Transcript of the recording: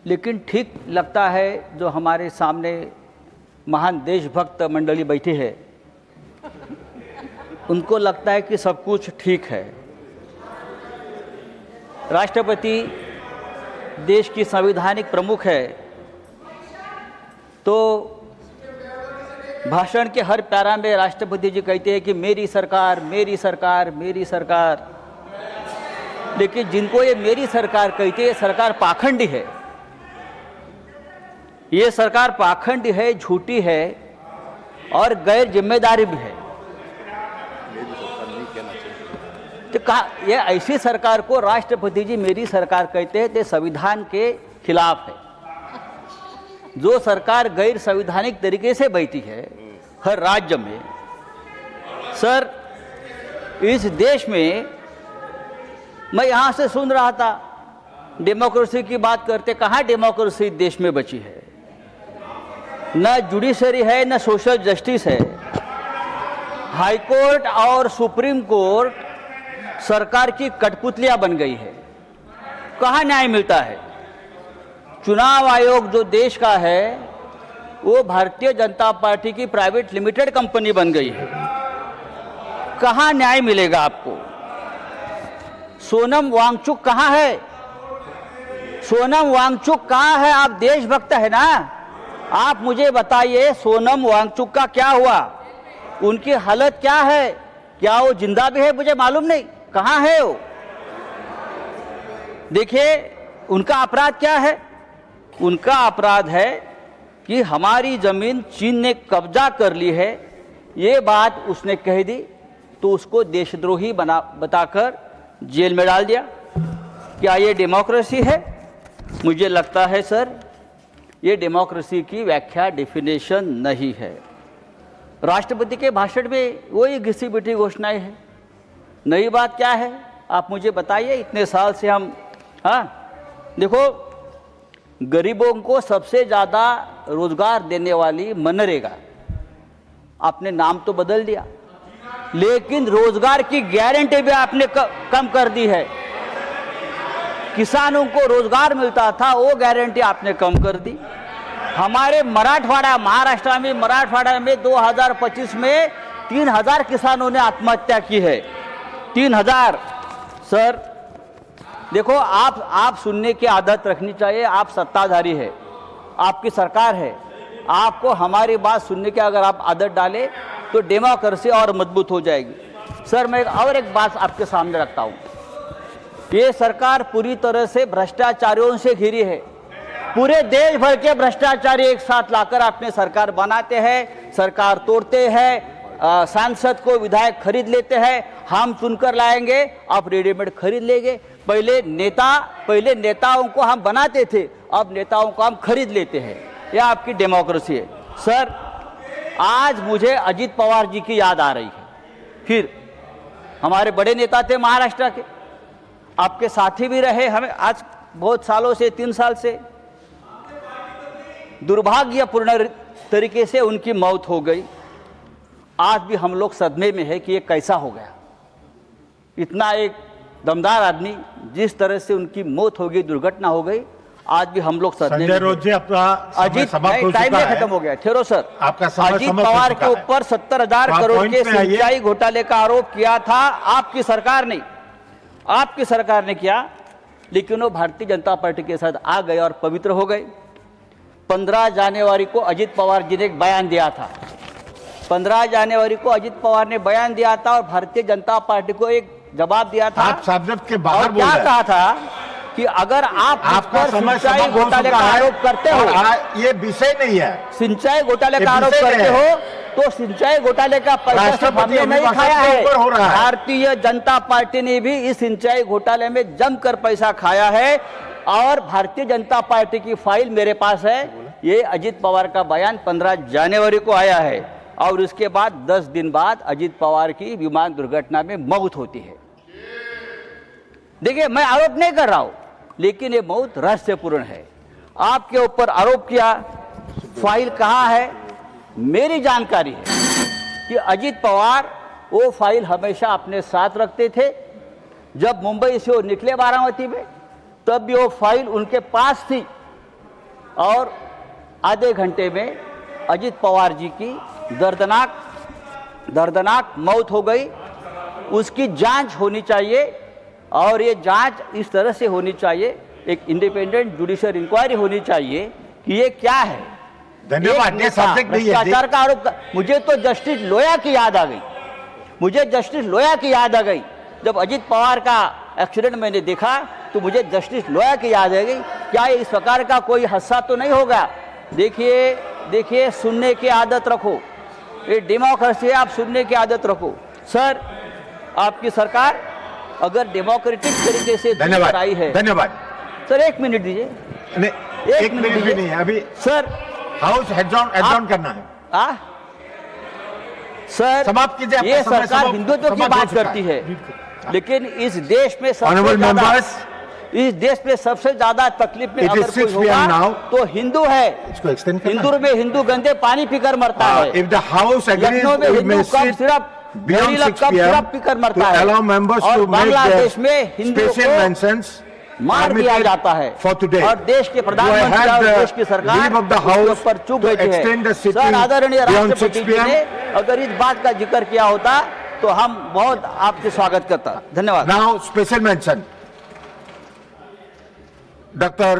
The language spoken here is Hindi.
लेकिन ठीक लगता है जो हमारे सामने महान देशभक्त मंडली बैठी है, उनको लगता है कि सब कुछ ठीक है। राष्ट्रपति देश की संवैधानिक प्रमुख है, तो भाषण के हर पैरा में राष्ट्रपति जी कहते हैं कि मेरी सरकार, मेरी सरकार, मेरी सरकार। लेकिन जिनको ये मेरी सरकार कहते हैं, ये सरकार पाखंडी है। ये सरकार पाखंडी है, झूठी है और गैर जिम्मेदारी भी है। तो कहा ये ऐसी सरकार को राष्ट्रपति जी मेरी सरकार कहते हैं, तो संविधान के खिलाफ है। जो सरकार गैर संवैधानिक तरीके से बैठी है हर राज्य में, सर इस देश में मैं यहाँ से सुन रहा था डेमोक्रेसी की बात करते, कहाँ डेमोक्रेसी देश में बची है? न जुडिशरी है, न सोशल जस्टिस है। हाई कोर्ट और सुप्रीम कोर्ट सरकार की कठपुतलियां बन गई है। कहाँ न्याय मिलता है? चुनाव आयोग जो देश का है वो भारतीय जनता पार्टी की प्राइवेट लिमिटेड कंपनी बन गई है। कहाँ न्याय मिलेगा आपको? सोनम वांगचुक कहाँ है? सोनम वांगचुक कहाँ है? आप देशभक्त है ना, आप मुझे बताइए सोनम वांगचुक का क्या हुआ? उनकी हालत क्या है? क्या वो जिंदा भी है? मुझे मालूम नहीं, कहाँ है वो? देखिए उनका अपराध क्या है? उनका अपराध है कि हमारी जमीन चीन ने कब्जा कर ली है, ये बात उसने कह दी, तो उसको देशद्रोही बताकर जेल में डाल दिया। क्या ये डेमोक्रेसी है? मुझे लगता है सर ये डेमोक्रेसी की व्याख्या, डेफिनेशन नहीं है। राष्ट्रपति के भाषण में वही घिसी पिटी घोषणाएं हैं। नई बात क्या है आप मुझे बताइए। इतने साल से हम देखो गरीबों को सबसे ज़्यादा रोजगार देने वाली मनरेगा, आपने नाम तो बदल दिया, लेकिन रोजगार की गारंटी भी आपने कम कर दी है। किसानों को रोजगार मिलता था, वो गारंटी आपने कम कर दी। हमारे मराठवाड़ा, महाराष्ट्र में मराठवाड़ा में 2025 में 3000 किसानों ने आत्महत्या की है। 3000। सर देखो आप सुनने की आदत रखनी चाहिए। आप सत्ताधारी है, आपकी सरकार है, आपको हमारी बात सुनने की अगर आप आदत डालें तो डेमोक्रेसी और मजबूत हो जाएगी। सर मैं और एक बात आपके सामने रखता हूँ। ये सरकार पूरी तरह से भ्रष्टाचारियों से घिरी है। पूरे देश भर के भ्रष्टाचारी एक साथ लाकर अपने सरकार बनाते हैं, सरकार तोड़ते हैं, सांसद को विधायक खरीद लेते हैं। हम चुनकर लाएंगे, आप रेडीमेड खरीद लेंगे। पहले नेताओं को हम बनाते थे, अब नेताओं को हम खरीद लेते हैं। यह आपकी डेमोक्रेसी है। सर आज मुझे अजित पवार जी की याद आ रही है। फिर हमारे बड़े नेता थे महाराष्ट्र के, आपके साथी भी रहे हमें आज बहुत सालों से, 3 साल से। दुर्भाग्यपूर्ण तरीके से उनकी मौत हो गई। आज भी हम लोग सदमे में है कि ये कैसा हो गया। इतना एक दमदार आदमी, जिस तरह से उनकी मौत हो गई, दुर्घटना हो गई, आज भी हम लोग सदमे में। अजीत टाइम खत्म हो गया, ठहरो सर। अजीत पवार के ऊपर 70,000 करोड़ के सिंचाई घोटाले का आरोप किया था आपकी सरकार ने किया, लेकिन वो भारतीय जनता पार्टी के साथ आ गए और पवित्र हो गए। 15 जनवरी को अजित पवार जी ने एक बयान दिया था। 15 जनवरी को अजित पवार ने बयान दिया था और भारतीय जनता पार्टी को एक जवाब दिया था। आप सब्जेक्ट के बाहर और क्या कहा था कि अगर आप सिंचाई घोटाले का आरोप करते हो, ये विषय नहीं है, सिंचाई घोटाले का आरोप करते हो तो सिंचाई घोटाले का पैसा हमने नहीं खाया है। भारतीय जनता पार्टी ने भी इस सिंचाई घोटाले में जमकर पैसा खाया है और भारतीय जनता पार्टी की फाइल मेरे पास है। ये अजित पवार का बयान 15 जनवरी को आया है और उसके बाद 10 दिन बाद अजित पवार की विमान दुर्घटना में मौत होती है। देखिए मैं आरोप नहीं कर रहा हूं, लेकिन ये मौत रहस्यपूर्ण है। आपके ऊपर आरोप किया, फाइल कहां है? मेरी जानकारी है कि अजित पवार वो फाइल हमेशा अपने साथ रखते थे। जब मुंबई से वो निकले बारामती में, तब भी वो फाइल उनके पास थी और आधे घंटे में अजित पवार जी की दर्दनाक मौत हो गई। उसकी जांच होनी चाहिए और ये जांच इस तरह से होनी चाहिए, एक इंडिपेंडेंट जुडिशियल इंक्वायरी होनी चाहिए कि ये क्या है। धन्यवाद। एक ये नेता सब्जेक्ट नहीं है। भ्रष्टाचार का आरोप मुझे तो जस्टिस लोया की याद आ गई, मुझे जस्टिस लोया की याद आ गई। जब अजित पवार का एक्सीडेंट मैंने देखा तो मुझे जस्टिस लोया की याद आ गई। क्या इस प्रकार का कोई हादसा तो नहीं होगा? देखिए सुनने की आदत रखो, ये डेमोक्रेसी है, आप सुनने की आदत रखो। सर, आपकी सरकार अगर डेमोक्रेटिक तरीके से धन्यवाद आई है। धन्यवाद सर 1 मिनट दीजिए। नहीं, एक मिनट भी नहीं है अभी। सर हाउस एडजॉर्न करना है। सर समाप्त कीजिए। आपका ये समय सरकार समाप्त- हिंदुत्व की समाप्त हो बात चुका करती है। है, लेकिन इस देश में सबसे Honorable ज्यादा members, इस देश में सबसे ज्यादा तकलीफ में It is अगर कोई 6 PM होगा now. तो हिंदू है। इसको एक्सटेंड करना इंदौर में हिंदू गंदे पानी पीकर मरता है। if the house agrees, Lucknow में we Hindu may cup sit सिर्फ beyond 6 कप PM सिर्फ पीकर मरता to है। allow members और to make बांग्लादेश their में हिंदुओं special को mentions मार दिया permitted जाता है। for today. और देश के Do I प्रधानमंत्री have और the देश की सरकार leave of the उसके house ऊपर चुप to बैठी extend the है। sitting सर, आदरणीय beyond राष्ट्रपति 6 जी PM? ने अगर इस बात का जिक्र किया होता तो हम बहुत आपके स्वागत करता। धन्यवाद। Now special mention Dr.